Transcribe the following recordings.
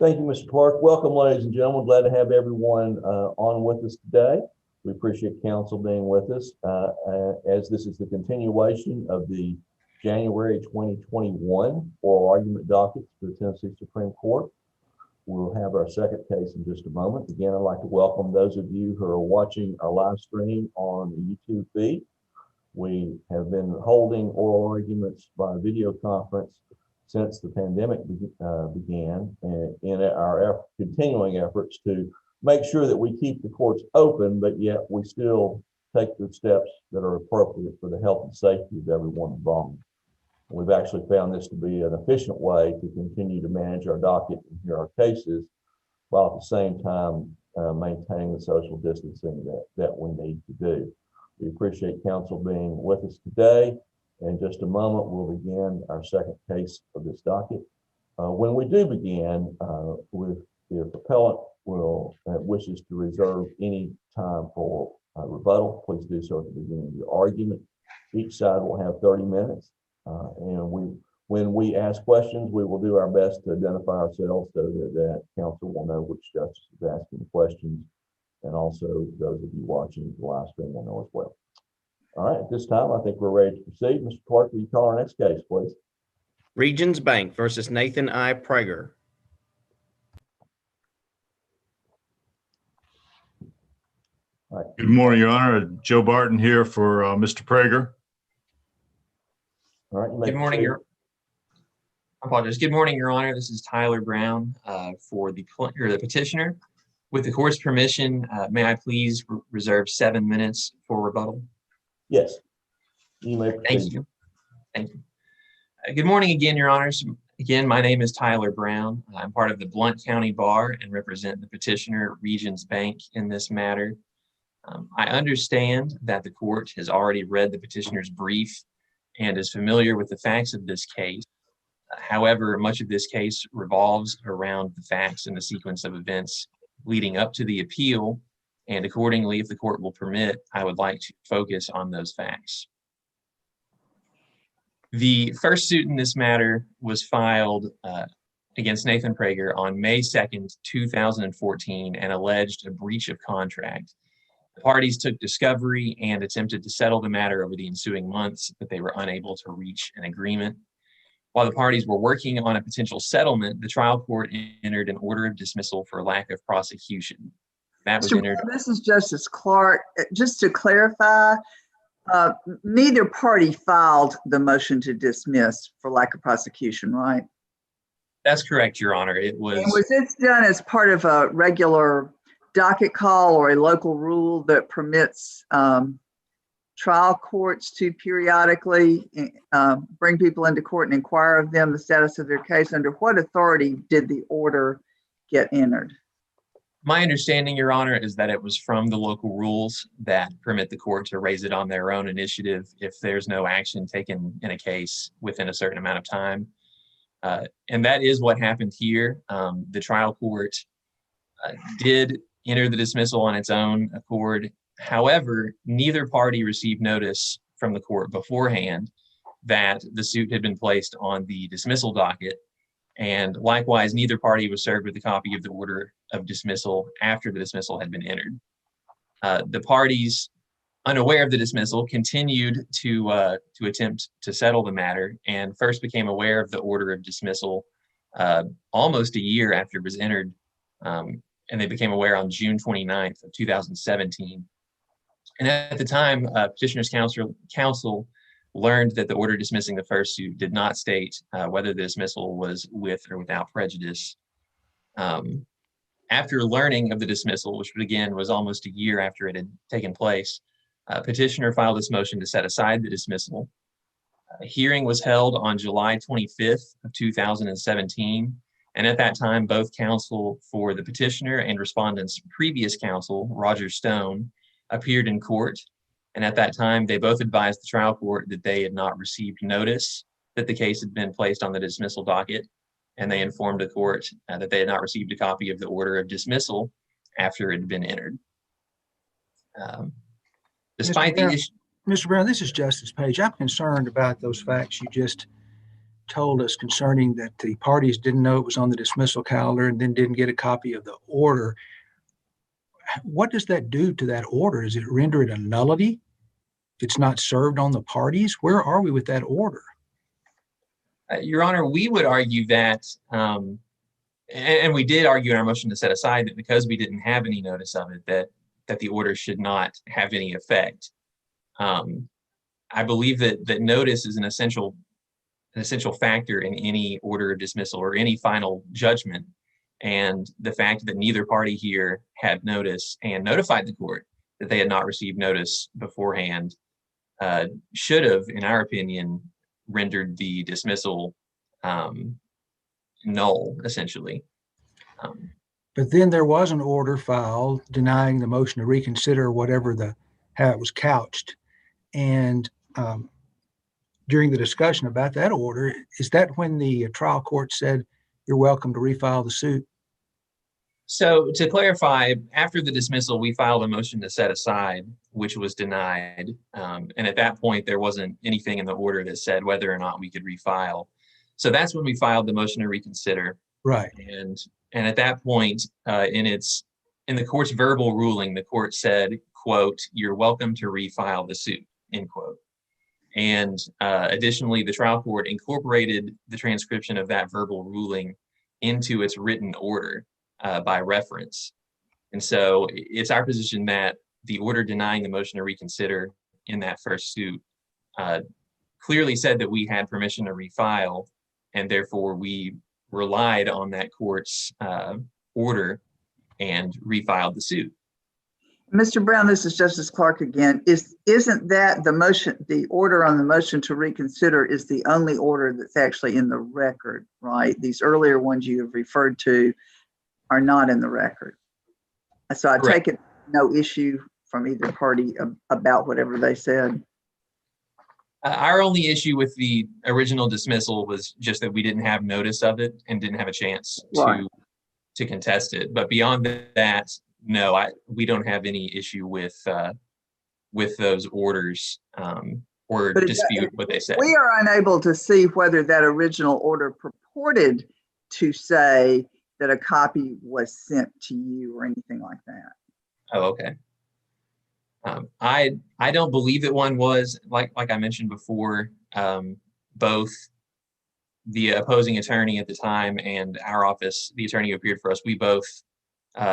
Thank you, Mr. Clark. Welcome, ladies and gentlemen. Glad to have everyone on with us today. We appreciate council being with us as this is the continuation of the January 2021 oral argument docket for the Tennessee Supreme Court. We'll have our second case in just a moment. Again, I'd like to welcome those of you who are watching our live stream on the YouTube feed. We have been holding oral arguments by video conference since the pandemic began, and in our continuing efforts to make sure that we keep the courts open, but yet we still take the steps that are appropriate for the health and safety of everyone involved. We've actually found this to be an efficient way to continue to manage our docket and hear our cases, while at the same time maintaining the social distancing that we need to do. We appreciate council being with us today. In just a moment, we'll begin our second case of this docket. When we do begin, if the appellant wishes to reserve any time for rebuttal, please do so at the beginning of your argument. Each side will have 30 minutes. When we ask questions, we will do our best to identify ourselves so that council will know which justice is asking the questions, and also those of you watching the live stream will know as well. All right, at this time, I think we're ready to proceed. Mr. Clark, will you call our next case, please? Regions Bank versus Nathan I. Prager. All right. Good morning, Your Honor. Joe Barton here for Mr. Prager. All right. Good morning, I apologize. Good morning, Your Honor. This is Tyler Brown for the petitioner. With the court's permission, may I please reserve 7 minutes for rebuttal? Yes. You may proceed. Thank you. Thank you. Good morning again, Your Honors. Again, my name is Tyler Brown. I'm part of the Blount County Bar and represent the petitioner, Regions Bank, in this matter. I understand that the court has already read the petitioner's brief and is familiar with the facts of this case. However, much of this case revolves around the facts and the sequence of events leading up to the appeal, and accordingly, if the court will permit, I would like to focus on those facts. The first suit in this matter was filed against Nathan Prager on May 2nd, 2014, and alleged a breach of contract. The parties took discovery and attempted to settle the matter over the ensuing months, but they were unable to reach an agreement. While the parties were working on a potential settlement, the trial court entered an order of dismissal for lack of prosecution. That was entered. This is Justice Clark. Just to clarify, neither party filed the motion to dismiss for lack of prosecution, right? That's correct, Your Honor. It was. And was this done as part of a regular docket call or a local rule that permits trial courts to periodically bring people into court and inquire of them the status of their case? Under what authority did the order get entered? My understanding, Your Honor, is that it was from the local rules that permit the court to raise it on their own initiative if there's no action taken in a case within a certain amount of time. And that is what happened here. The trial court did enter the dismissal on its own accord. However, neither party received notice from the court beforehand that the suit had been placed on the dismissal docket. And likewise, neither party was served with a copy of the order of dismissal after the dismissal had been entered. The parties, unaware of the dismissal, continued to attempt to settle the matter, and first became aware of the order of dismissal almost a year after it was entered, and they became aware on June 29th of 2017. And at the time, petitioner's counsel learned that the order dismissing the first suit did not state whether the dismissal was with or without prejudice. After learning of the dismissal, which again was almost a year after it had taken place, petitioner filed this motion to set aside the dismissal. A hearing was held on July 25th of 2017. And at that time, both counsel for the petitioner and respondent's previous counsel, Roger Stone, appeared in court. And at that time, they both advised the trial court that they had not received notice that the case had been placed on the dismissal docket. And they informed the court that they had not received a copy of the order of dismissal after it had been entered. Despite the issue. Mr. Brown, this is Justice Page. I'm concerned about those facts you just told us concerning that the parties didn't know it was on the dismissal calendar and then didn't get a copy of the order. What does that do to that order? Does it render it a nullity if it's not served on the parties? Where are we with that order? Your Honor, we would argue that, and we did argue in our motion to set aside that because we didn't have any notice of it, that the order should not have any effect. I believe that notice is an essential factor in any order of dismissal or any final judgment. And the fact that neither party here had notice and notified the court that they had not received notice beforehand should have, in our opinion, rendered the dismissal null, essentially. But then there was an order filed denying the motion to reconsider how it was couched. And during the discussion about that order, is that when the trial court said, you're welcome to refile the suit? So to clarify, after the dismissal, we filed a motion to set aside, which was denied. And at that point, there wasn't anything in the order that said whether or not we could refile. So that's when we filed the motion to reconsider. Right. And at that point, in the court's verbal ruling, the court said, quote, "You're welcome to refile the suit," end quote. And additionally, the trial court incorporated the transcription of that verbal ruling into its written order by reference. And so it's our position that the order denying the motion to reconsider in that first suit clearly said that we had permission to refile, and therefore we relied on that court's order and refiled the suit. Mr. Brown, this is Justice Clark again. Isn't that the order on the motion to reconsider is the only order that's actually in the record, right? These earlier ones you have referred to are not in the record. So I take it no issue from either party about whatever they said. Our only issue with the original dismissal was just that we didn't have notice of it and didn't have a chance to contest it. But beyond that, no, we don't have any issue with those orders or dispute what they said. We are unable to see whether that original order purported to say that a copy was sent to you or anything like that. Oh, okay. I don't believe that one was, like I mentioned before, both the opposing attorney at the time and our office, the attorney who appeared for us, we both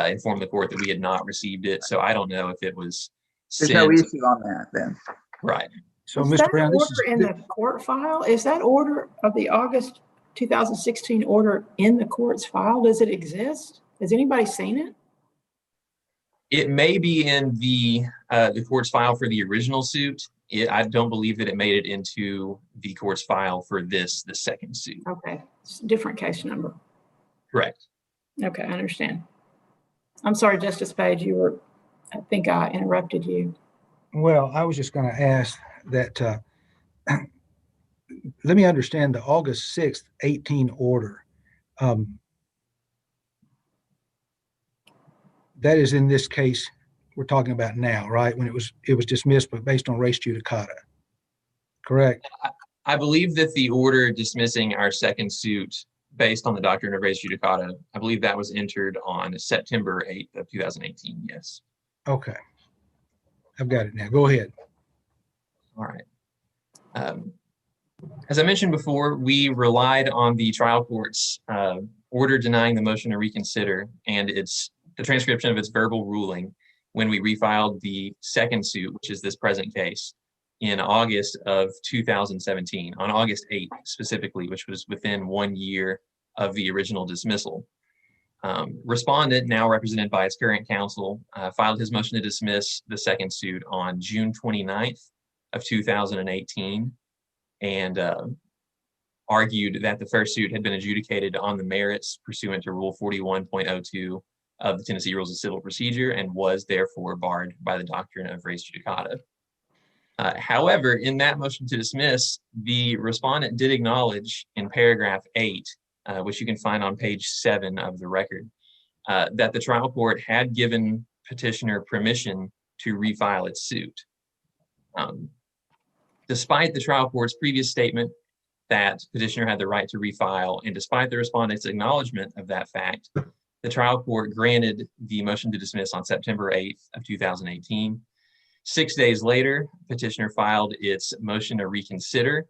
informed the court that we had not received it. So I don't know if it was There's sent. no issue on that then. Right. So, Is Mr. that Brown, order in the court file? Is that order of the August 2016 order in the court's file? Does it exist? Has anybody seen it? It may be in the court's file for the original suit. I don't believe that it made it into the court's file for the second suit. Okay, it's a different case number. Correct. Okay, I understand. I'm sorry, Justice Page, I think I interrupted you. well, I was just going to ask that, let me understand the August 6th, 18 order. That is in this case we're talking about now, right? When it was dismissed, but based on res judicata, correct? I believe that the order dismissing our second suit based on the doctrine of res judicata, I believe that was entered on September 8th of 2018, yes. Okay. I've got it now. Go ahead. All right. As I mentioned before, we relied on the trial court's order denying the motion to reconsider and the transcription of its verbal ruling when we refiled the second suit, which is this present case, in August of 2017, on August 8th specifically, which was within 1 year of the original dismissal. Respondent, now represented by its current counsel, filed his motion to dismiss the second suit on June 29th of 2018 and argued that the first suit had been adjudicated on the merits pursuant to Rule 41.02 of the Tennessee Rules of Civil Procedure and was therefore barred by the doctrine of res judicata. However, in that motion to dismiss, the respondent did acknowledge in paragraph 8, which you can find on page 7 of the record, that the trial court had given petitioner permission to refile its suit. Despite the trial court's previous statement that petitioner had the right to refile, and despite the respondent's acknowledgement of that fact, the trial court granted the motion to dismiss on September 8th of 2018. 6 days later, petitioner filed its motion to reconsider,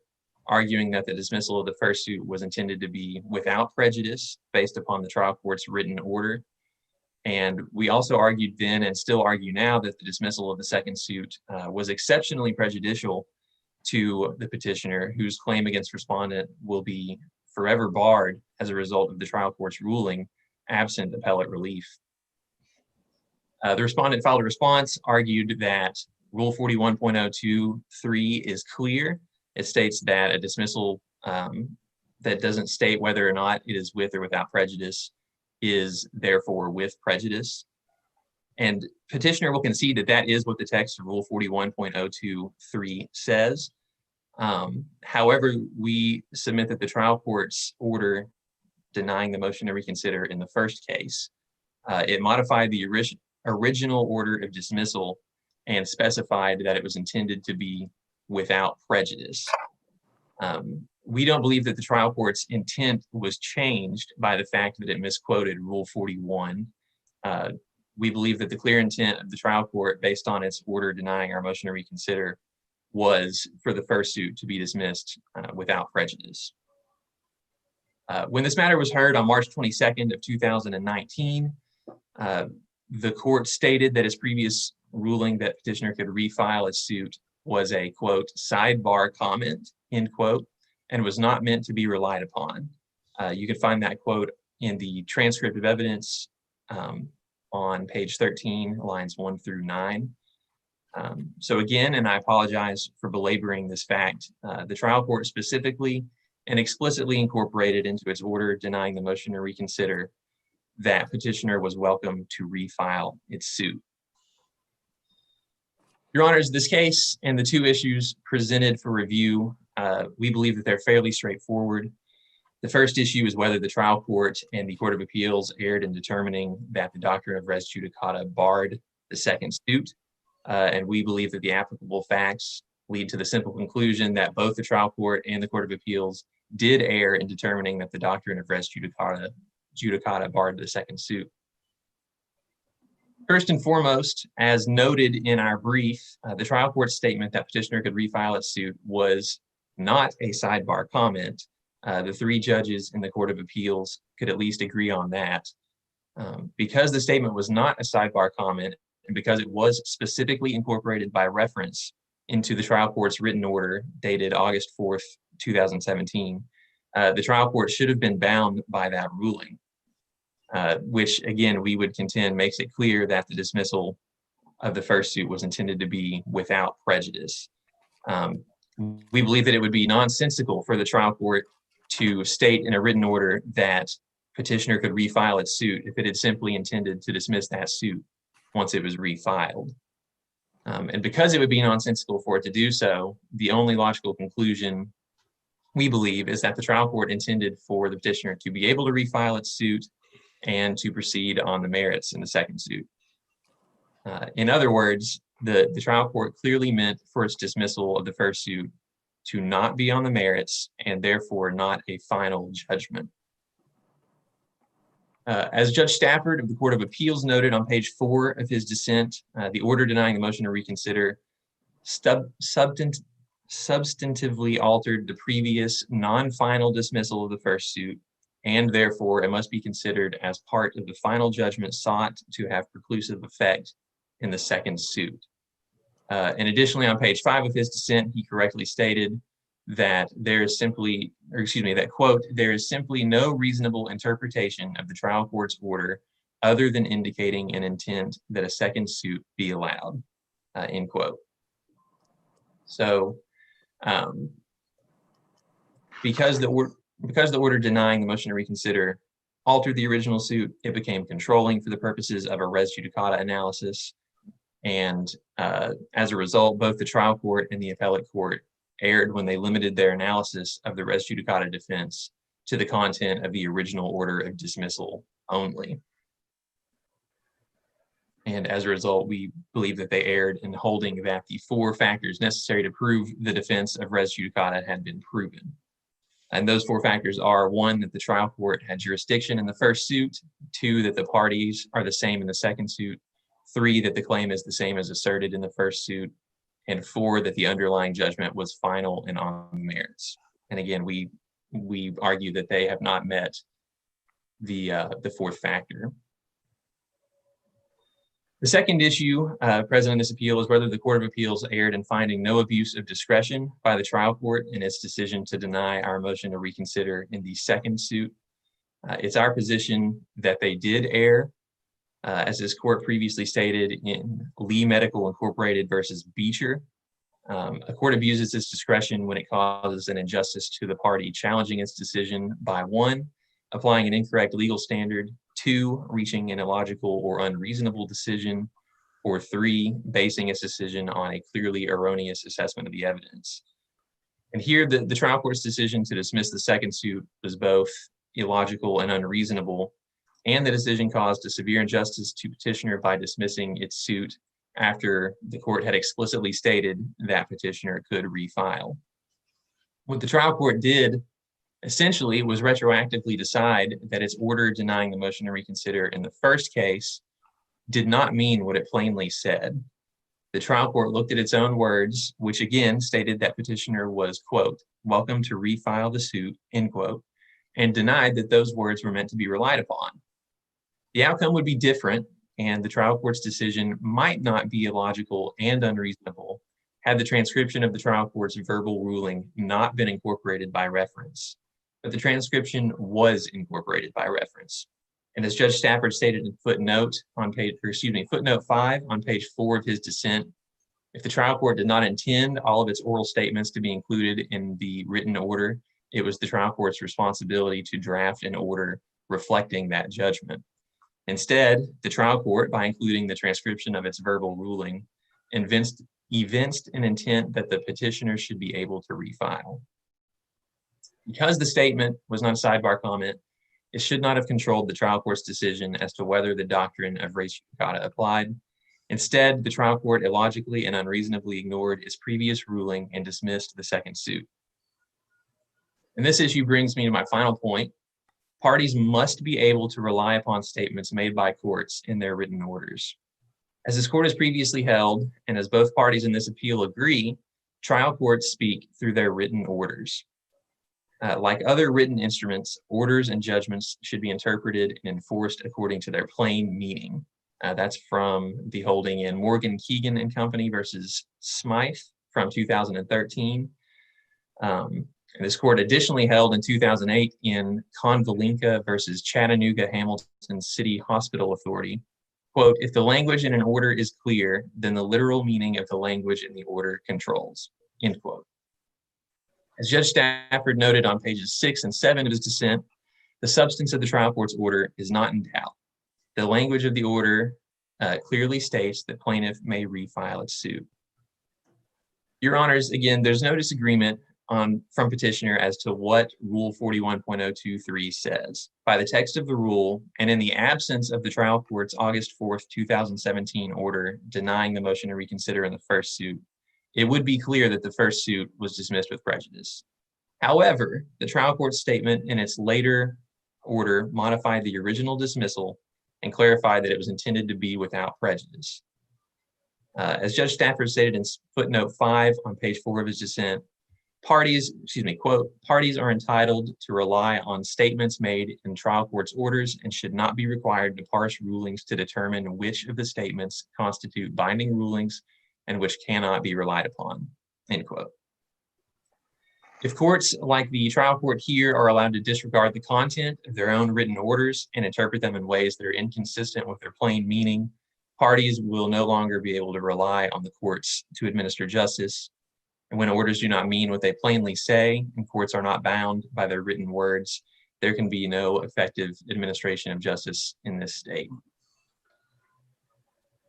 arguing that the dismissal of the first suit was intended to be without prejudice based upon the trial court's written order. And we also argued then and still argue now that the dismissal of the second suit was exceptionally prejudicial to the petitioner, whose claim against respondent will be forever barred as a result of the trial court's ruling, absent appellate relief. The respondent filed a response, argued that Rule 41.023 is clear. It states that a dismissal that doesn't state whether or not it is with or without prejudice is therefore with prejudice. And petitioner will concede that that is what the text of Rule 41.023 says. However, we submit that the trial court's order denying the motion to reconsider in the first case, it modified the original order of dismissal and specified that it was intended to be without prejudice. We don't believe that the trial court's intent was changed by the fact that it misquoted Rule 41. We believe that the clear intent of the trial court, based on its order denying our motion to reconsider, was for the first suit to be dismissed without prejudice. When this matter was heard on March 22nd of 2019, the court stated that its previous ruling that petitioner could refile its suit was a, quote, sidebar comment, end quote, and was not meant to be relied upon. You can find that quote in the transcript of evidence on page 13, lines 1 through 9. So again, and I apologize for belaboring this fact, the trial court specifically and explicitly incorporated into its order denying the motion to reconsider that petitioner was welcome to refile its suit. Your Honors, this case and the two issues presented for review, we believe that they're fairly straightforward. The first issue is whether the trial court and the Court of Appeals erred in determining that the doctrine of res judicata barred the second suit. And we believe that the applicable facts lead to the simple conclusion that both the trial court and the Court of Appeals did err in determining that the doctrine of res judicata barred the second suit. First and foremost, as noted in our brief, the trial court's statement that petitioner could refile its suit was not a sidebar comment. The three judges in the Court of Appeals could at least agree on that. Because the statement was not a sidebar comment, and because it was specifically incorporated by reference into the trial court's written order dated August 4th, 2017, the trial court should have been bound by that ruling, which again, we would contend makes it clear that the dismissal of the first suit was intended to be without prejudice. We believe that it would be nonsensical for the trial court to state in a written order that petitioner could refile its suit if it had simply intended to dismiss that suit once it was refiled. And because it would be nonsensical for it to do so, the only logical conclusion we believe is that the trial court intended for the petitioner to be able to refile its suit and to proceed on the merits in the second suit. In other words, the trial court clearly meant for its dismissal of the first suit to not be on the merits and therefore not a final judgment. As Judge Stafford of the Court of Appeals noted on page 4 of his dissent, the order denying the motion to reconsider substantively altered the previous non-final dismissal of the first suit, and therefore it must be considered as part of the final judgment sought to have preclusive effect in the second suit. And additionally, on page 5 of his dissent, he correctly stated that there is simply, or excuse me, that quote, there is simply no reasonable interpretation of the trial court's order other than indicating an intent that a second suit be allowed, end quote. So because the order denying the motion to reconsider altered the original suit, it became controlling for the purposes of a res judicata analysis. And as a result, both the trial court and the appellate court erred when they limited their analysis of the res judicata defense to the content of the original order of dismissal only. And as a result, we believe that they erred in holding that the 4 factors necessary to prove the defense of res judicata had been proven. And those four factors are: one, that the trial court had jurisdiction in the first suit; two, that the parties are the same in the second suit; three, that the claim is the same as asserted in the first suit; and four, that the underlying judgment was final and on merits. And again, we argue that they have not met the fourth factor. The second issue present in this appeal is whether the Court of Appeals erred in finding no abuse of discretion by the trial court in its decision to deny our motion to reconsider in the second suit. It's our position that they did err, as this court previously stated in Lee Medical Incorporated versus Beecher. A court abuses its discretion when it causes an injustice to the party challenging its decision by: one, applying an incorrect legal standard; two, reaching an illogical or unreasonable decision; or three, basing its decision on a clearly erroneous assessment of the evidence. And here, the trial court's decision to dismiss the second suit was both illogical and unreasonable, and the decision caused a severe injustice to Petitioner by dismissing its suit after the court had explicitly stated that Petitioner could refile. What the trial court did essentially was retroactively decide that its order denying the motion to reconsider in the first case did not mean what it plainly said. The trial court looked at its own words, which again stated that Petitioner was, quote, welcome to refile the suit, end quote, and denied that those words were meant to be relied upon. The outcome would be different, and the trial court's decision might not be illogical and unreasonable had the transcription of the trial court's verbal ruling not been incorporated by reference. But the transcription was incorporated by reference. And as Judge Stafford stated in footnote 5 on page 4 of his dissent, if the trial court did not intend all of its oral statements to be included in the written order, it was the trial court's responsibility to draft an order reflecting that judgment. Instead, the trial court, by including the transcription of its verbal ruling, evinced an intent that the petitioner should be able to refile. Because the statement was not a sidebar comment, it should not have controlled the trial court's decision as to whether the doctrine of res judicata applied. Instead, the trial court illogically and unreasonably ignored its previous ruling and dismissed the second suit. And this issue brings me to my final point. Parties must be able to rely upon statements made by courts in their written orders. As this court has previously held, and as both parties in this appeal agree, trial courts speak through their written orders. Like other written instruments, orders and judgments should be interpreted and enforced according to their plain meaning. That's from the holding in Morgan, Keegan and Company versus Smythe from 2013. This court additionally held in 2008 in Convalinka versus Chattanooga Hamilton City Hospital Authority, quote, if the language in an order is clear, then the literal meaning of the language in the order controls, end quote. As Judge Stafford noted on pages 6 and 7 of his dissent, the substance of the trial court's order is not in doubt. The language of the order clearly states that plaintiff may refile its suit. Your Honors, again, there's no disagreement from Petitioner as to what Rule 41.023 says. By the text of the rule, and in the absence of the trial court's August 4th, 2017 order denying the motion to reconsider in the first suit, it would be clear that the first suit was dismissed with prejudice. However, the trial court's statement in its later order modified the original dismissal and clarified that it was intended to be without prejudice. As Judge Stafford stated in footnote 5 on page 4 of his dissent, parties are entitled to rely on statements made in trial court's orders and should not be required to parse rulings to determine which of the statements constitute binding rulings and which cannot be relied upon, end quote. If courts like the trial court here are allowed to disregard the content of their own written orders and interpret them in ways that are inconsistent with their plain meaning, parties will no longer be able to rely on the courts to administer justice. And when orders do not mean what they plainly say and courts are not bound by their written words, there can be no effective administration of justice in this state.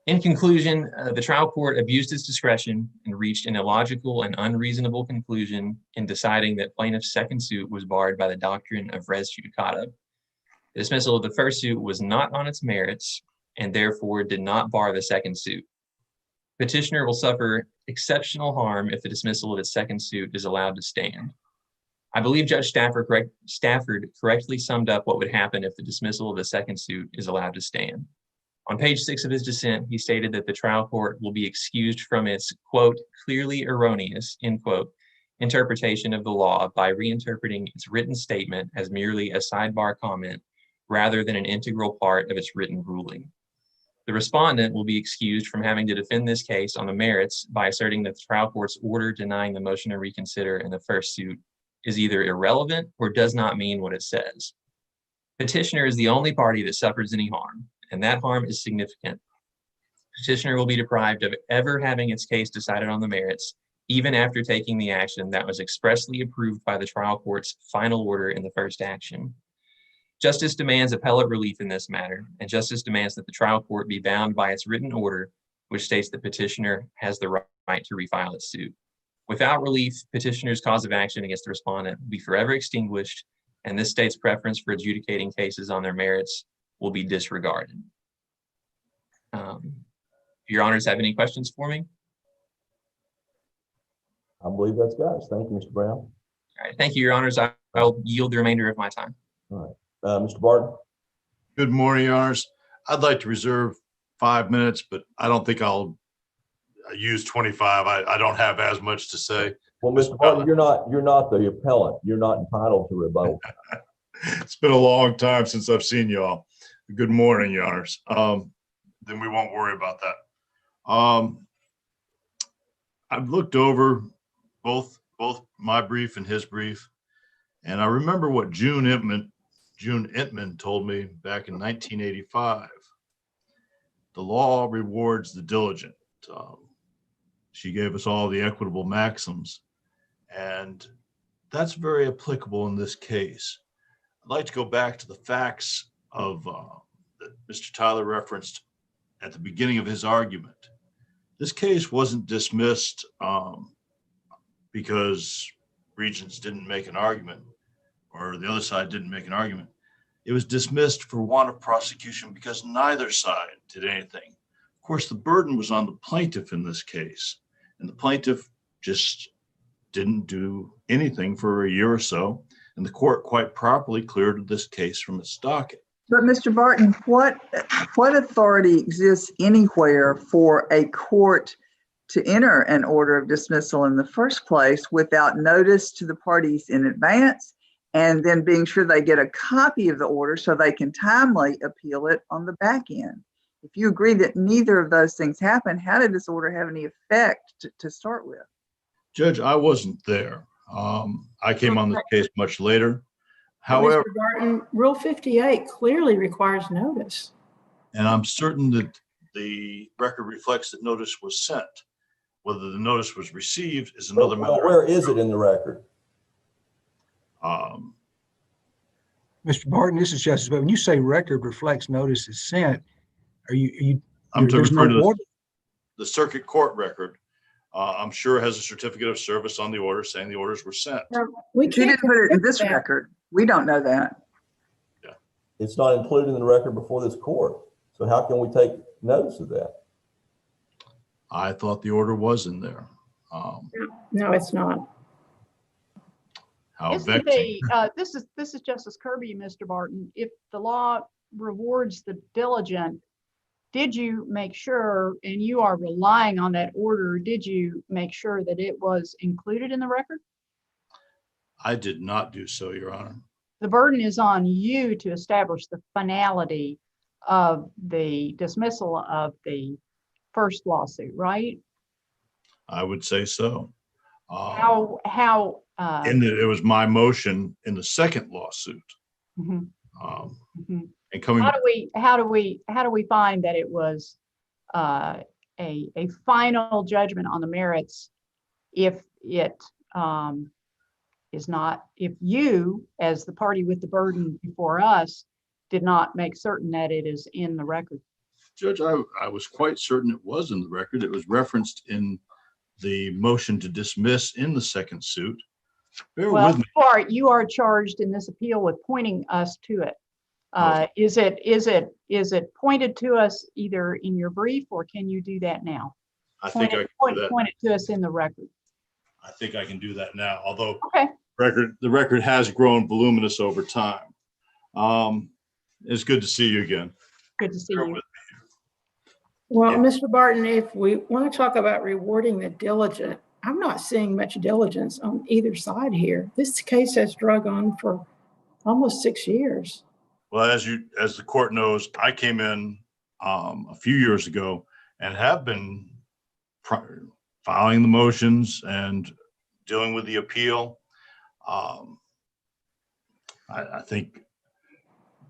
In conclusion, the trial court abused its discretion and reached an illogical and unreasonable conclusion in deciding that plaintiff's second suit was barred by the doctrine of res judicata. The dismissal of the first suit was not on its merits and therefore did not bar the second suit. Petitioner will suffer exceptional harm if the dismissal of its second suit is allowed to stand. I believe Judge Stafford correctly summed up what would happen if the dismissal of the second suit is allowed to stand. On page 6 of his dissent, he stated that the trial court will be excused from its, quote, clearly erroneous, end quote, interpretation of the law by reinterpreting its written statement as merely a sidebar comment rather than an integral part of its written ruling. The respondent will be excused from having to defend this case on the merits by asserting that the trial court's order denying the motion to reconsider in the first suit is either irrelevant or does not mean what it says. Petitioner is the only party that suffers any harm, and that harm is significant. Petitioner will be deprived of ever having its case decided on the merits, even after taking the action that was expressly approved by the trial court's final order in the first action. Justice demands appellate relief in this matter, and justice demands that the trial court be bound by its written order, which states that petitioner has the right to refile its suit. Without relief, petitioner's cause of action against the respondent will be forever extinguished, and this state's preference for adjudicating cases on their merits will be disregarded. Your honors have any questions for me? I believe that's guys. Thank you, Mr. Brown. All right, thank you, your honors. I'll yield the remainder of my time. All right. Mr. Barton? Good morning, Your Honors. I'd like to reserve 5 minutes, but I don't think I'll use 25. I don't have as much to say. Well, Mr. Barton, you're not the appellant. You're not entitled to rebuttal. It's been a long time since I've seen y'all. Good morning, Your Honors. Then we won't worry about that. I've looked over both my brief and his brief, and I remember what June Entman told me back in 1985. The law rewards the diligent. She gave us all the equitable maxims, and that's very applicable in this case. I'd like to go back to the facts of that Mr. Tyler referenced at the beginning of his argument. This case wasn't dismissed because Regents didn't make an argument or the other side didn't make an argument. It was dismissed for want of prosecution because neither side did anything. Of course, the burden was on the plaintiff in this case, and the plaintiff just didn't do anything for a year or so, and the court quite properly cleared this case from its docket. But Mr. Barton, what authority exists anywhere for a court to enter an order of dismissal in the first place without notice to the parties in advance, and then being sure they get a copy of the order so they can timely appeal it on the back end? If you agree that neither of those things happened, how did this order have any effect to start with? Judge, I wasn't there. I came on this case much later. However, Mr. Barton, Rule 58 clearly requires notice. and I'm certain that the record reflects that notice was sent. Whether the notice was received is another matter. Where is it in the record? Mr. Barton, this is Justice, but when you say record reflects notice is sent, I'm there's referring no to order? the circuit court record. I'm sure has a certificate of service on the order saying the orders were sent. We You didn't put it in this that. record. We don't know that. It's not included in the record before this court. So how can we take notice of that? I thought the order was in there. No, it's not. How Isn't vexing. this is Justice Kirby, Mr. Barton. If the law rewards the diligent, did you make sure, and you are relying on that order, did you make sure that it was included in the record? I did not do so, Your Honor. The burden is on you to establish the finality of the dismissal of the first lawsuit, right? I would say so. And It was my motion in the second lawsuit. Mhm. And coming how do we find that it was a final judgment on the merits if it is not, if you as the party with the burden before us did not make certain that it is in the record? Judge, I was quite certain it was in the record. It was referenced in the motion to dismiss in the second suit. Bear with me. You are charged in this appeal with pointing us to it. Is it pointed to us either in your brief, or can you do that now? I think I can do that. Point it to us in the record. I think I can do that now, although Okay. The record has grown voluminous over time. It's good to see you again. Good to see Bear you. with Well, Yeah. Mr. Barton, if we want to talk about rewarding the diligent, I'm not seeing much diligence on either side here. This case has drug on for almost 6 years. Well, as the court knows, I came in a few years ago and have been filing the motions and dealing with the appeal. I think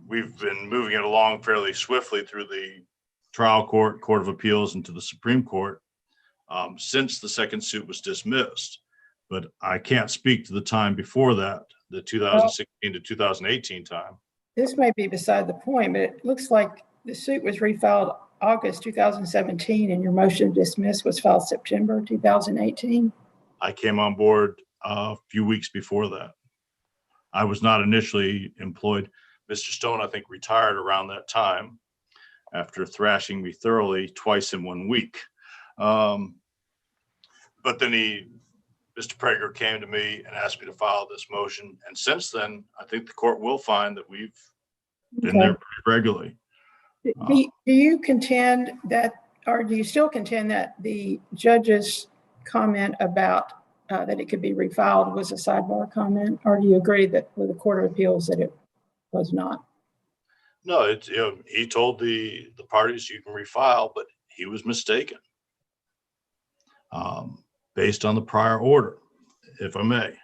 we've been moving it along fairly swiftly through the trial court, Court of Appeals, and to the Supreme Court since the second suit was dismissed. But I can't speak to the time before that, the 2016 to 2018 time. This may be beside the point, but it looks like the suit was refiled August 2017 and your motion to dismiss was filed September 2018. I came on board a few weeks before that. I was not initially employed. Mr. Stone, I think, retired around that time after thrashing me thoroughly twice in 1 week. But then Mr. Prager came to me and asked me to file this motion. And since then, I think the court will find that we've been there pretty regularly. Do you contend that, or do you still contend that the judge's comment about that it could be refiled was a sidebar comment, or do you agree that with the Court of Appeals that it was not? No, he told the parties you can refile, but he was mistaken based on the prior order, if I may.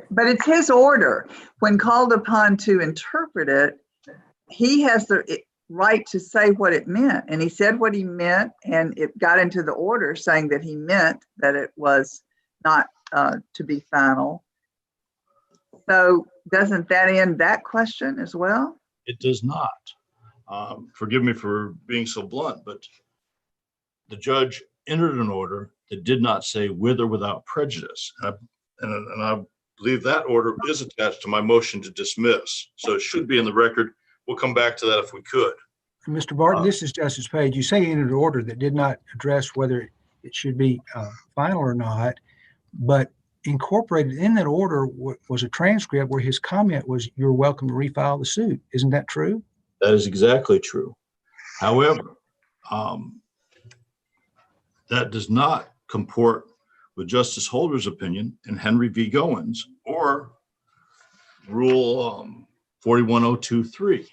But it's his order. When called upon to interpret it, he has the right to say what it meant. And he said what he meant, and it got into the order saying that he meant that it was not to be final. So doesn't that end that question as well? It does not. Forgive me for being so blunt, but the judge entered an order that did not say with or without prejudice. And I believe that order is attached to my motion to dismiss. So it should be in the record. We'll come back to that if we could. Mr. Barton, this is Justice Page. You say entered an order that did not address whether it should be final or not, but incorporated in that order was a transcript where his comment was, "You're welcome to refile the suit." Isn't that true? That is exactly true. However, that does not comport with Justice Holder's opinion in Henry v. Goins or Rule 41023.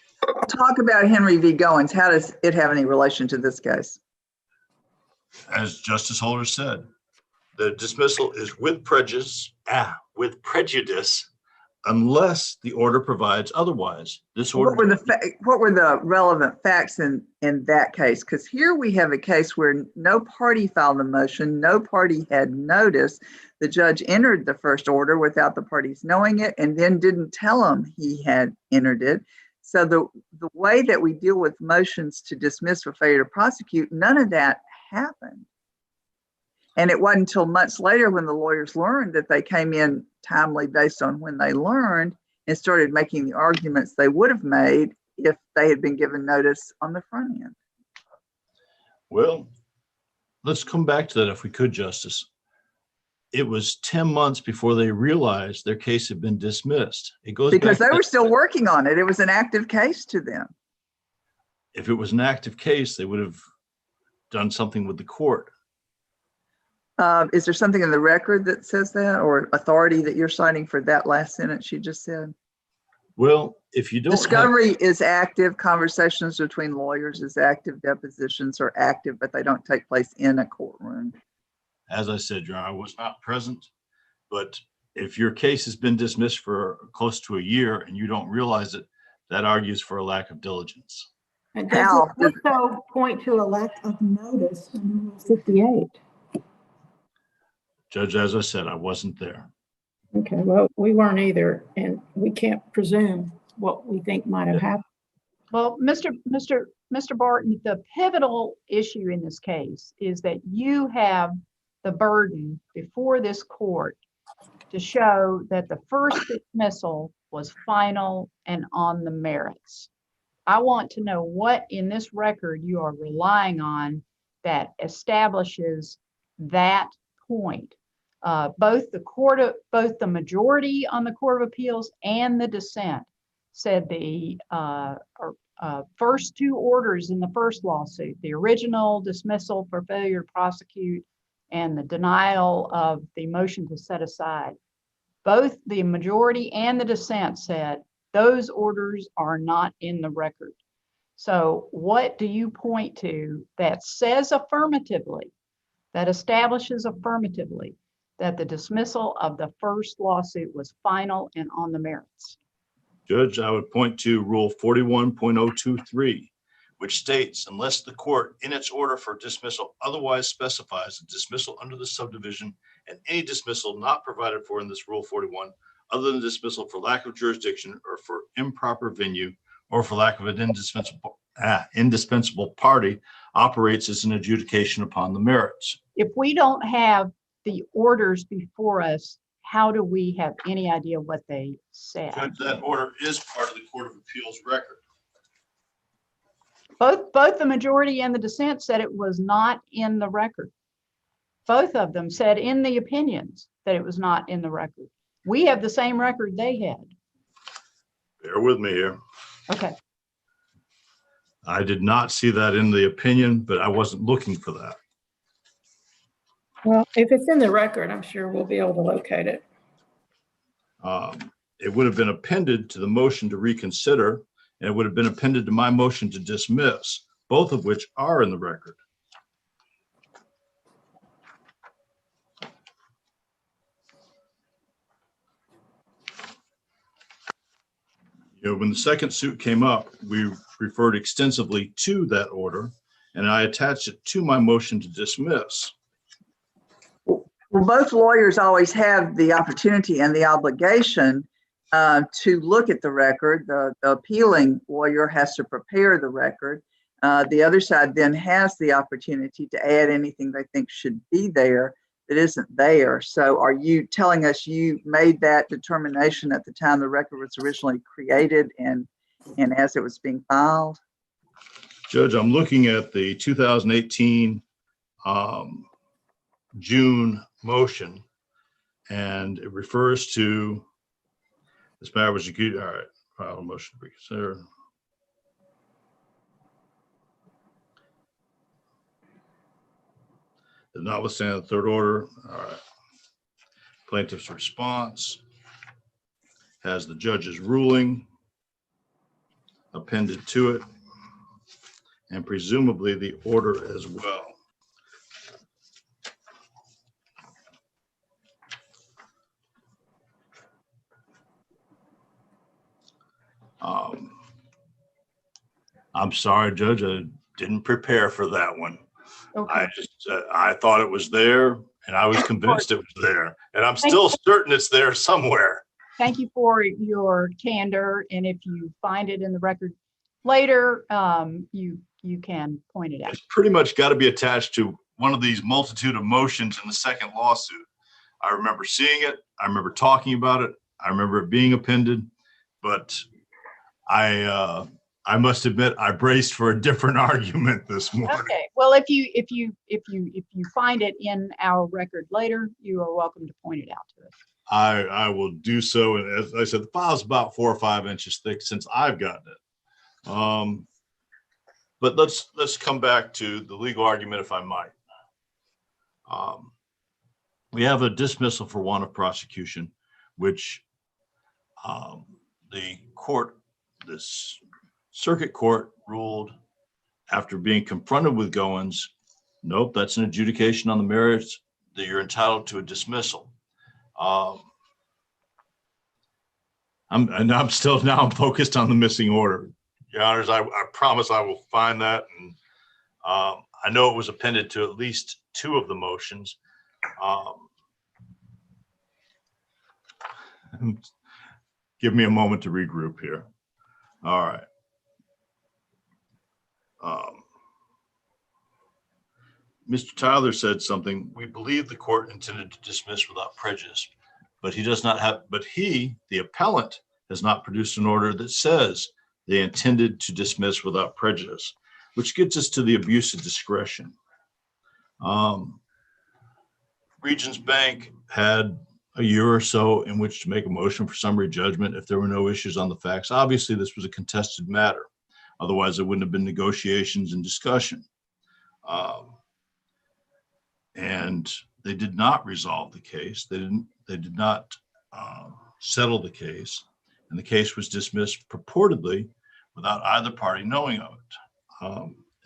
Talk about Henry v. Goins. How does it have any relation to this case? As Justice Holder said, the dismissal is with prejudice, unless the order provides otherwise. This order. What were the relevant facts in that case? Because here we have a case where no party filed a motion, no party had notice. The judge entered the first order without the parties knowing it, and then didn't tell them he had entered it. So the way that we deal with motions to dismiss for failure to prosecute, none of that happened. And it wasn't until months later when the lawyers learned that they came in timely based on when they learned and started making the arguments they would have made if they had been given notice on the front end. Well, let's come back to that if we could, Justice. It was 10 months before they realized their case had been dismissed. It goes because back they were still working on it. It was an active case to them. If it was an active case, they would have done something with the court. Is there something in the record that says that, or authority that you're citing for that last sentence you just said? Well, if you don't Discovery is active, conversations between lawyers is active, depositions are active, but they don't take place in a courtroom. As I said, Your Honor, I was not present, but if your case has been dismissed for close to a year and you don't realize it, that argues for a lack of diligence. And does it also point to a lack of notice in Rule 58? Judge, as I said, I wasn't there. Okay, well, we weren't either, and we can't presume what we think might have happened. Well, Mr. Barton, the pivotal issue in this case is that you have the burden before this court to show that the first dismissal was final and on the merits. I want to know what in this record you are relying on that establishes that point, both the majority on the Court of Appeals and the dissent said the first two orders in the first lawsuit, the original dismissal for failure to prosecute and the denial of the motion to set aside, both the majority and the dissent said those orders are not in the record. So what do you point to that says affirmatively, that establishes affirmatively that the dismissal of the first lawsuit was final and on the merits? Judge, I would point to Rule 41.023, which states, unless the court in its order for dismissal otherwise specifies a dismissal under the subdivision and any dismissal not provided for in this Rule 41, other than dismissal for lack of jurisdiction or for improper venue or for lack of an indispensable party, operates as an adjudication upon the merits. If we don't have the orders before us, how do we have any idea what they said? Judge, that order is part of the Court of Appeals record. Both the majority and the dissent said it was not in the record. Both of them said in the opinions that it was not in the record. We have the same record they had. Bear with me here. Okay. I did not see that in the opinion, but I wasn't looking for that. Well, if it's in the record, I'm sure we'll be able to locate it. It would have been appended to the motion to reconsider, and it would have been appended to my motion to dismiss, both of which are in the record. You know, when the second suit came up, we referred extensively to that order, and I attached it to my motion to dismiss. Well, both lawyers always have the opportunity and the obligation to look at the record. The appealing lawyer has to prepare the record. The other side then has the opportunity to add anything they think should be there that isn't there. So are you telling us you made that determination at the time the record was originally created and as it was being filed? Judge, I'm looking at the 2018 June motion, and it refers to this matter was executed. All right, file a motion to reconsider. Notwithstanding the third order, all right. Plaintiff's response has the judge's ruling appended to it, and presumably the order as well. I'm sorry, Judge, I didn't prepare for that one. Okay. I thought it was there, and I was convinced it was there, and I'm still certain it's there somewhere. Thank you for your candor. And if you find it in the record later, you can point it out. It's pretty much got to be attached to one of these multitude of motions in the second lawsuit. I remember seeing it. I remember talking about it. I remember it being appended, but I must admit I braced for a different argument this morning. Okay. Well, if you find it in our record later, you are welcome to point it out to us. I will do so. And as I said, the file's about 4 or 5 inches thick since I've gotten it. But let's come back to the legal argument, if I might. We have a dismissal for want of prosecution, which the court, this circuit court, ruled after being confronted with Goins, nope, that's an adjudication on the merits, that you're entitled to a dismissal. I'm still now focused on the missing order. Your Honors, I promise I will find that. And I know it was appended to at least 2 of the motions. Give me a moment to regroup here. All right. Mr. Tyler said something. We believe the court intended to dismiss without prejudice, but he does not have, but he, the appellant, has not produced an order that says they intended to dismiss without prejudice, which gets us to the abuse of discretion. Regions Bank had a year or so in which to make a motion for summary judgment if there were no issues on the facts. Obviously, this was a contested matter. Otherwise, there wouldn't have been negotiations and discussion. And they did not resolve the case. They did not settle the case. And the case was dismissed purportedly without either party knowing of it.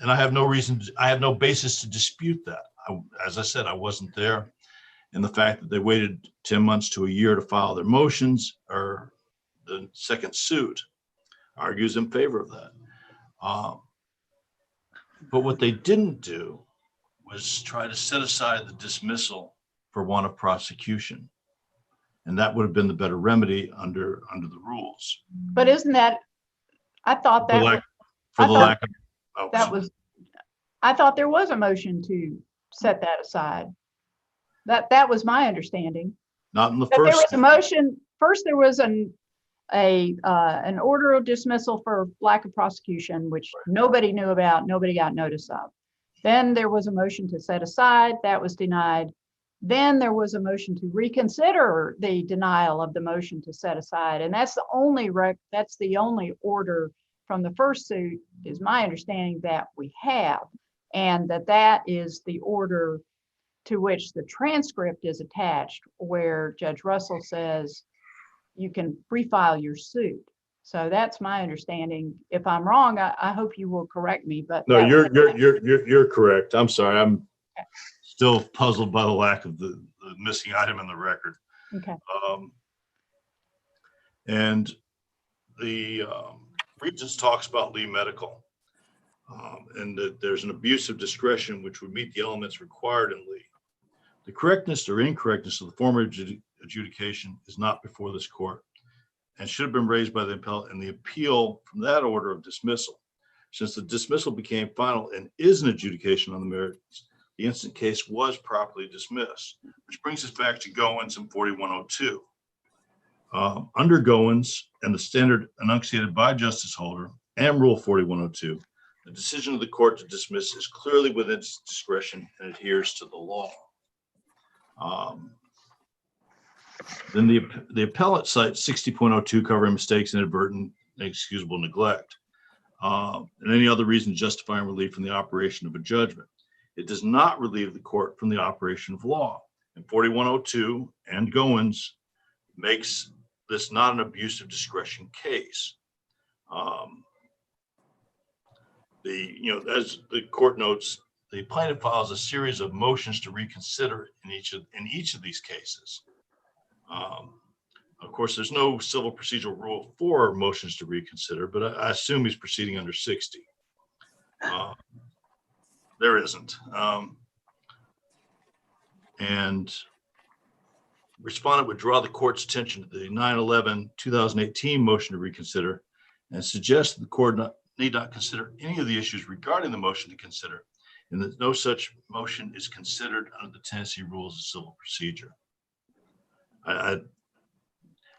And I have no basis to dispute that. As I said, I wasn't there. And the fact that they waited 10 months to a year to file their motions or the second suit argues in favor of that. But what they didn't do was try to set aside the dismissal for want of prosecution. And that would have been the better remedy under the rules. But isn't that, I thought that I thought there was a motion to set that aside. That was my understanding. Not in the But there first. was a motion, first there was an order of dismissal for lack of prosecution, which nobody knew about, nobody got notice of. Then there was a motion to set aside, that was denied. Then there was a motion to reconsider the denial of the motion to set aside. And that's the only order from the first suit, is my understanding, that we have. And that is the order to which the transcript is attached, where Judge Russell says you can refile your suit. So that's my understanding. If I'm wrong, I hope you will correct me. But No, you're correct. I'm sorry. I'm still puzzled by the lack of the missing item in the record. okay. And the Regents talks about Lee Medical, and that there's an abuse of discretion which would meet the elements required in Lee. The correctness or incorrectness of the former adjudication is not before this court and should have been raised by the appellate in the appeal from that order of dismissal. Since the dismissal became final and is an adjudication on the merits, the instant case was properly dismissed, which brings us back to Goins and 4102. Under Goins and the standard enunciated by Justice Holder and Rule 4102, the decision of the court to dismiss is clearly within its discretion and adheres to the law. Then the appellate cites 60.02 covering mistakes, inadvertent, inexcusable neglect, and any other reason justifying relief from the operation of a judgment. It does not relieve the court from the operation of law. And 4102 and Goins makes this not an abuse of discretion case. As the court notes, the plaintiff files a series of motions to reconsider in each of these cases. Of course, there's no civil procedural rule for motions to reconsider, but I assume he's proceeding under 60. There isn't. And Respondent would draw the court's attention to the 9/11/2018 motion to reconsider and suggest that the court need not consider any of the issues regarding the motion to consider, and that no such motion is considered under the Tennessee Rules of Civil Procedure.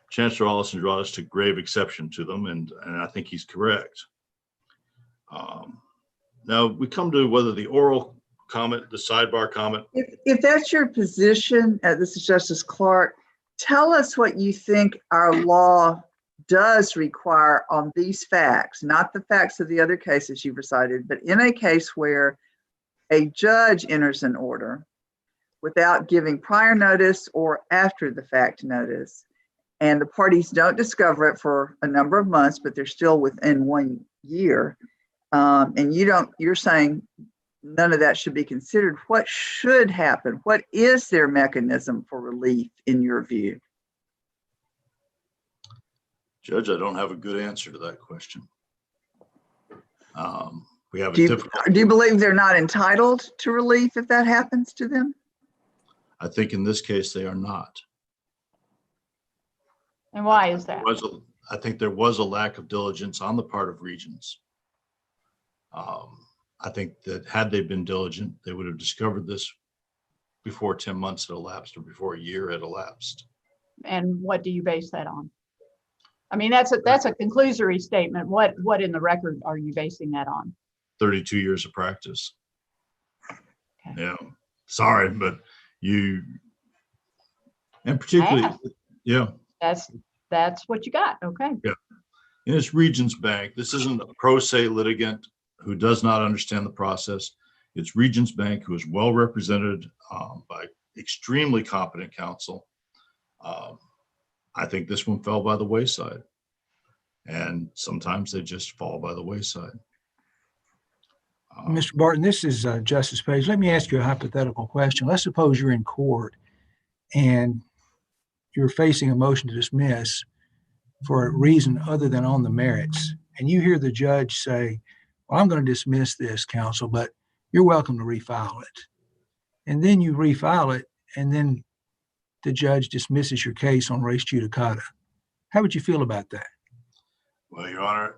Chancellor Allison draws to grave exception to them, and I think he's correct. Now we come to whether the oral comment, the sidebar comment. If that's your position, this is Justice Clark, tell us what you think our law does require on these facts, not the facts of the other cases you've recited, but in a case where a judge enters an order without giving prior notice or after the fact notice, and the parties don't discover it for a number of months, but they're still within 1 year, and you're saying none of that should be considered. What should happen? What is their mechanism for relief in your view? Judge, I don't have a good answer to that question. We have Do you believe they're not entitled to relief if that happens to them? I think in this case they are not. And why is that? I think there was a lack of diligence on the part of Regents. I think that had they been diligent, they would have discovered this before 10 months had elapsed or before a year had elapsed. And what do you base that on? I mean, that's a conclusory statement. What in the record are you basing that on? 32 years of practice. Okay. Yeah, sorry, but you And particularly, Ask. yeah, That's what you got. Okay. in its Regions Bank, this isn't a pro se litigant who does not understand the process. It's Regions Bank, who is well represented by extremely competent counsel. I think this one fell by the wayside, and sometimes they just fall by the wayside. Mr. Barton, this is Justice Page. Let me ask you a hypothetical question. Let's suppose you're in court and you're facing a motion to dismiss for a reason other than on the merits, and you hear the judge say, well, I'm going to dismiss this, counsel, but you're welcome to refile it. And then you refile it, and then the judge dismisses your case on res judicata. How would you feel about that? Well, Your Honor,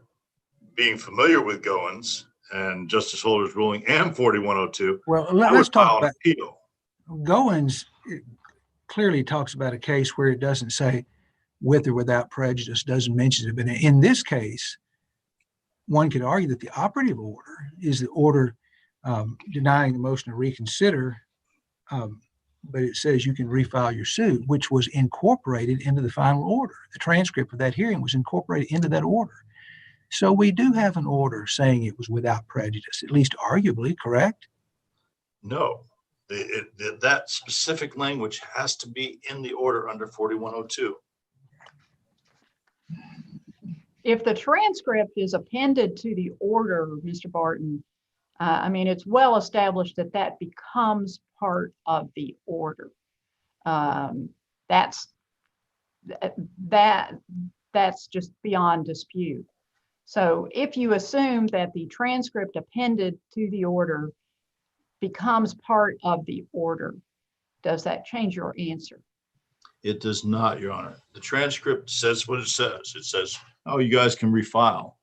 being familiar with Goins and Justice Holder's ruling and 4102, Well, I let's would talk file an about appeal. Goins. It clearly talks about a case where it doesn't say with or without prejudice, doesn't mention it. But in this case, one could argue that the operative order is the order denying the motion to reconsider, but it says you can refile your suit, which was incorporated into the final order. The transcript of that hearing was incorporated into that order. So we do have an order saying it was without prejudice, at least arguably, correct? No, that specific language has to be in the order under 4102. If the transcript is appended to the order, Mr. Barton, I mean, it's well established that that becomes part of the order. That's just beyond dispute. So if you assume that the transcript appended to the order becomes part of the order, does that change your answer? It does not, Your Honor. The transcript says what it says. It says, oh, you guys can refile.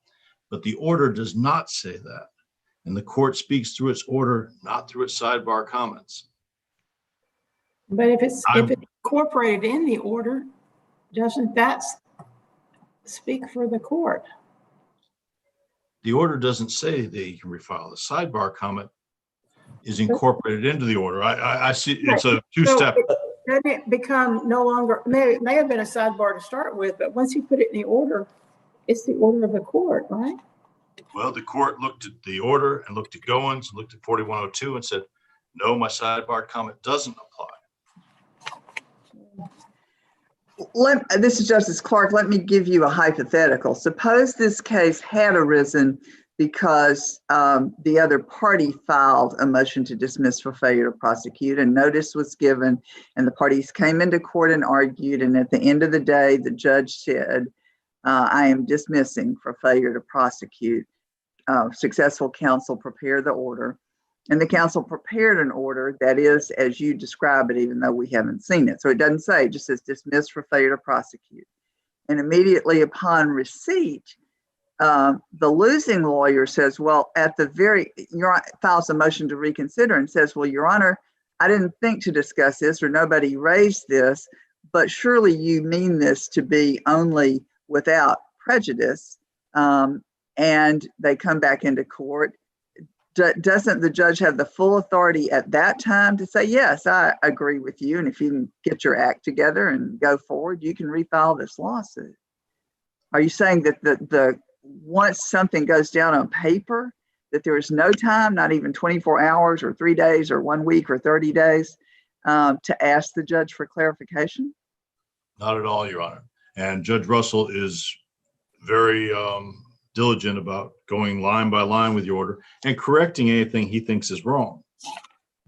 But the order does not say that. And the court speaks through its order, not through its sidebar comments. But if it's incorporated in the order, doesn't that speak for the court? The order doesn't say that you can refile. The sidebar comment is incorporated into the order. I see it's a two-step. Doesn't it become no longer, it may have been a sidebar to start with, but once you put it in the order, it's the order of the court, right? Well, the court looked at the order and looked at Goins, looked at 4102 and said, no, my sidebar comment doesn't apply. This is Justice Clark. Let me give you a hypothetical. Suppose this case had arisen because the other party filed a motion to dismiss for failure to prosecute, and notice was given, and the parties came into court and argued, and at the end of the day, the judge said, I am dismissing for failure to prosecute. Successful counsel prepared the order, and the counsel prepared an order that is as you describe it, even though we haven't seen it. So it doesn't say, it just says dismiss for failure to prosecute. And immediately upon receipt, the losing lawyer says, well, files a motion to reconsider and says, well, Your Honor, I didn't think to discuss this, or nobody raised this, but surely you mean this to be only without prejudice. And they come back into court. Doesn't the judge have the full authority at that time to say, yes, I agree with you, and if you can get your act together and go forward, you can refile this lawsuit? Are you saying that the once something goes down on paper, that there is no time, not even 24 hours or 3 days or 1 week or 30 days to ask the judge for clarification? Not at all, Your Honor. And Judge Russell is very diligent about going line by line with the order and correcting anything he thinks is wrong.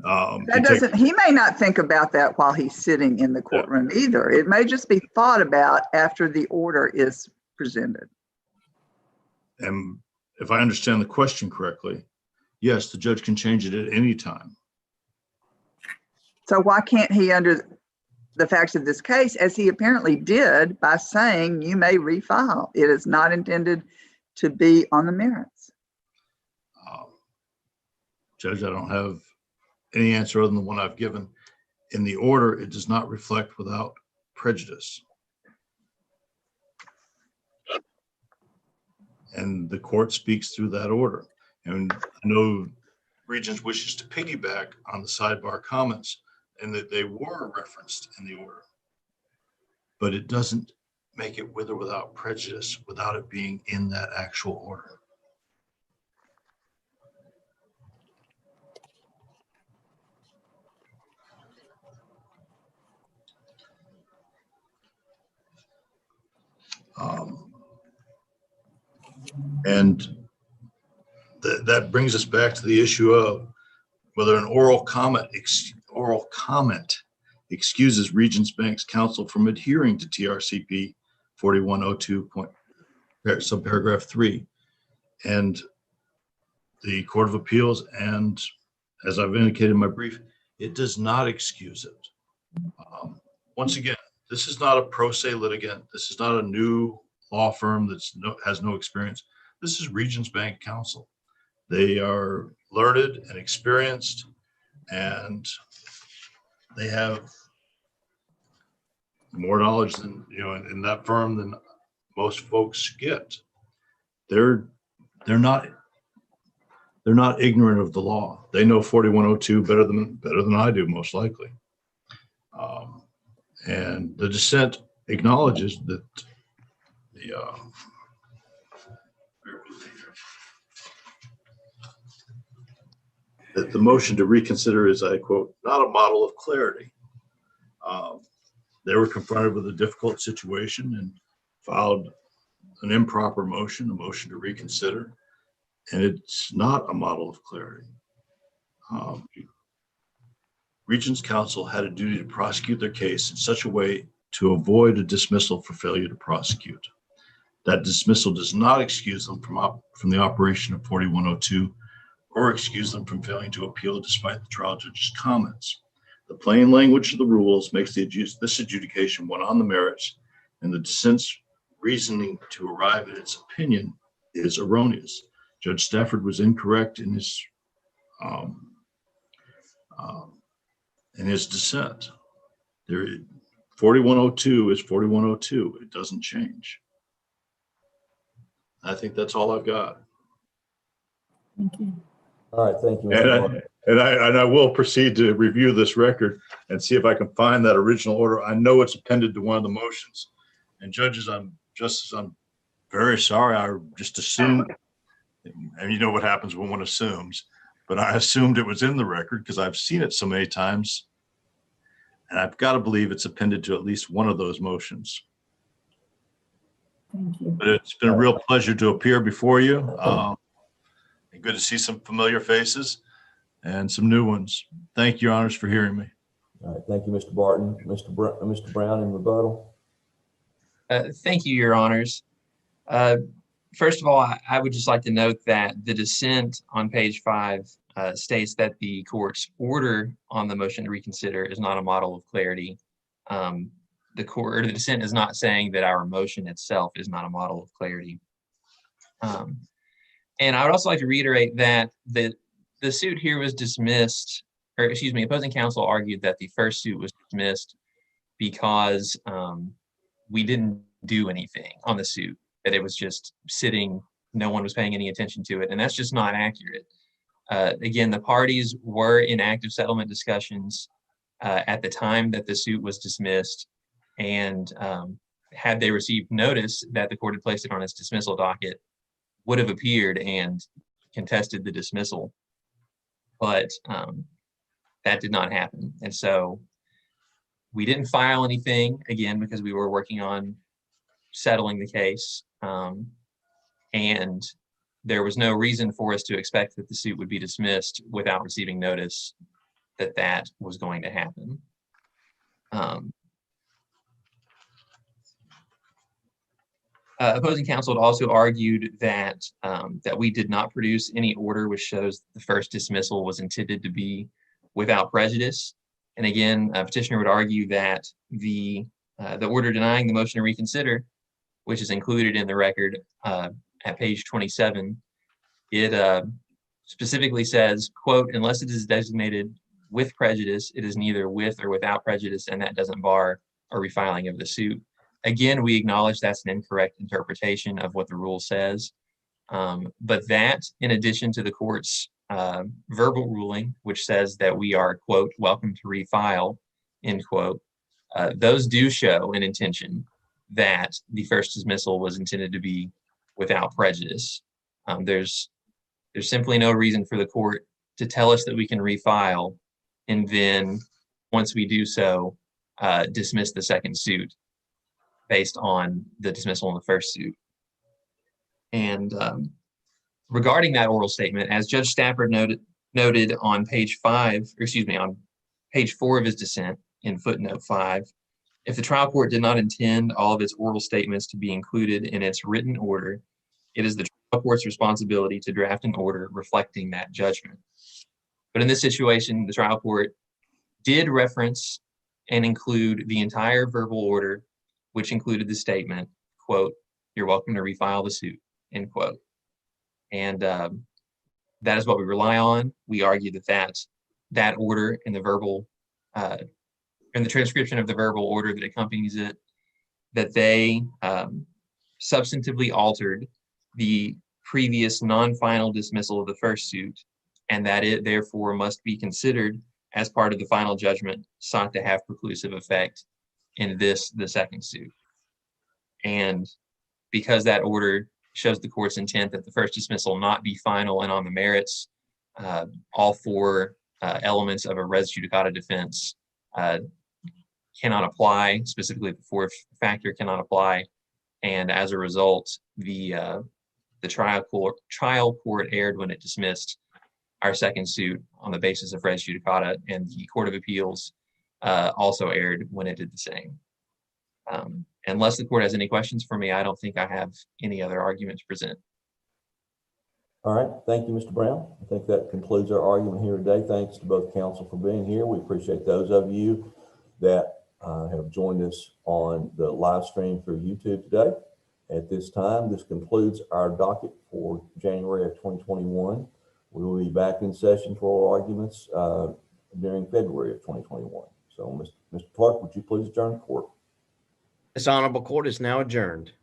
He may not think about that while he's sitting in the courtroom either. It may just be thought about after the order is presented. And if I understand the question correctly, yes, the judge can change it at any time. So why can't he, under the facts of this case, as he apparently did by saying you may refile? It is not intended to be on the merits. Judge, I don't have any answer other than the one I've given. In the order, it does not reflect without prejudice. And the court speaks through that order. And I know Regents wishes to piggyback on the sidebar comments and that they were referenced in the order. but it doesn't make it with or without prejudice without it being in that actual order. And that brings us back to the issue of whether an oral comment excuses Regions Bank's counsel from adhering to TRCP 4102 subparagraph 3. And the Court of Appeals, and as I've indicated in my brief, it does not excuse it. Once again, this is not a pro se litigant. This is not a new law firm that has no experience. This is Regions Bank counsel. They are learned and experienced, and they have more knowledge than, in that firm than most folks get. They're not ignorant of the law. They know 4102 better than I do, most likely. And the dissent acknowledges that the motion to reconsider is, I quote, not a model of clarity. They were confronted with a difficult situation and filed an improper motion, a motion to reconsider, and it's not a model of clarity. Regions Counsel had a duty to prosecute their case in such a way to avoid a dismissal for failure to prosecute. That dismissal does not excuse them from the operation of 4102 or excuse them from failing to appeal despite the trial judge's comments. The plain language of the rules makes this adjudication one on the merits, and the dissent's reasoning to arrive at its opinion is erroneous. Judge Stafford was incorrect in his dissent. 4102 is 4102. It doesn't change. I think that's all I've got. Thank you. All right, thank you, Mr. Martin. And I will proceed to review this record and see if I can find that original order. I know it's appended to one of the motions. And judges, I'm very sorry. I just assumed, and you know what happens when one assumes, but I assumed it was in the record because I've seen it so many times. And I've got to believe it's appended to at least one of those motions. Thank you. But it's been a real pleasure to appear before you. And good to see some familiar faces and some new ones. Thank you, Your Honors, for hearing me. All right, thank you, Mr. Barton. Mr. Brown in rebuttal. Thank you, Your Honors. First of all, I would just like to note that the dissent on page 5 states that the court's order on the motion to reconsider is not a model of clarity. The dissent is not saying that our motion itself is not a model of clarity. And I would also like to reiterate that the suit here was dismissed, or excuse me, opposing counsel argued that the first suit was dismissed because we didn't do anything on the suit, that it was just sitting, no one was paying any attention to it, and that's just not accurate. Again, the parties were in active settlement discussions at the time that the suit was dismissed, and had they received notice that the court had placed it on its dismissal docket, would have appeared and contested the dismissal, but that did not happen. And so we didn't file anything, again, because we were working on settling the case, and there was no reason for us to expect that the suit would be dismissed without receiving notice that that was going to happen. Opposing counsel had also argued that that we did not produce any order which shows the first dismissal was intended to be without prejudice. And again, petitioner would argue that the order denying the motion to reconsider, which is included in the record at page 27, it specifically says, quote, unless it is designated with prejudice, it is neither with or without prejudice, and that doesn't bar a refiling of the suit. Again, we acknowledge that's an incorrect interpretation of what the rule says, but that, in addition to the court's verbal ruling, which says that we are, quote, welcome to refile, end quote, Those do show an intention that the first dismissal was intended to be without prejudice. There's simply no reason for the court to tell us that we can refile, and then once we do so, dismiss the second suit based on the dismissal in the first suit. And regarding that oral statement, as Judge Stafford noted on page 5, or excuse me, on page 4 of his dissent in footnote 5, if the trial court did not intend all of its oral statements to be included in its written order, it is the trial court's responsibility to draft an order reflecting that judgment. But in this situation, the trial court did reference and include the entire verbal order, which included the statement, quote, "You're welcome to refile the suit," end quote. And that is what we rely on. We argue that order in the verbal, in the transcription of the verbal order that accompanies it, that they substantively altered the previous non-final dismissal of the first suit, and that it therefore must be considered as part of the final judgment sought to have preclusive effect in the second suit. And because that order shows the court's intent that the first dismissal not be final and on the merits, all 4 elements of a res judicata defense cannot apply, specifically the 4th factor cannot apply. And as a result, the trial court erred when it dismissed our second suit on the basis of res judicata, and the Court of Appeals also erred when it did the same. Unless the court has any questions for me, I don't think I have any other argument to present. All right, thank you, Mr. Brown. I think that concludes our argument here today. Thanks to both counsel for being here. We appreciate those of you that have joined us on the live stream through YouTube today. At this time, this concludes our docket for January of 2021. We will be back in session for arguments during February of 2021. So, Mr. Clark, would you please adjourn the court? This honorable court is now adjourned.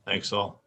Thanks all.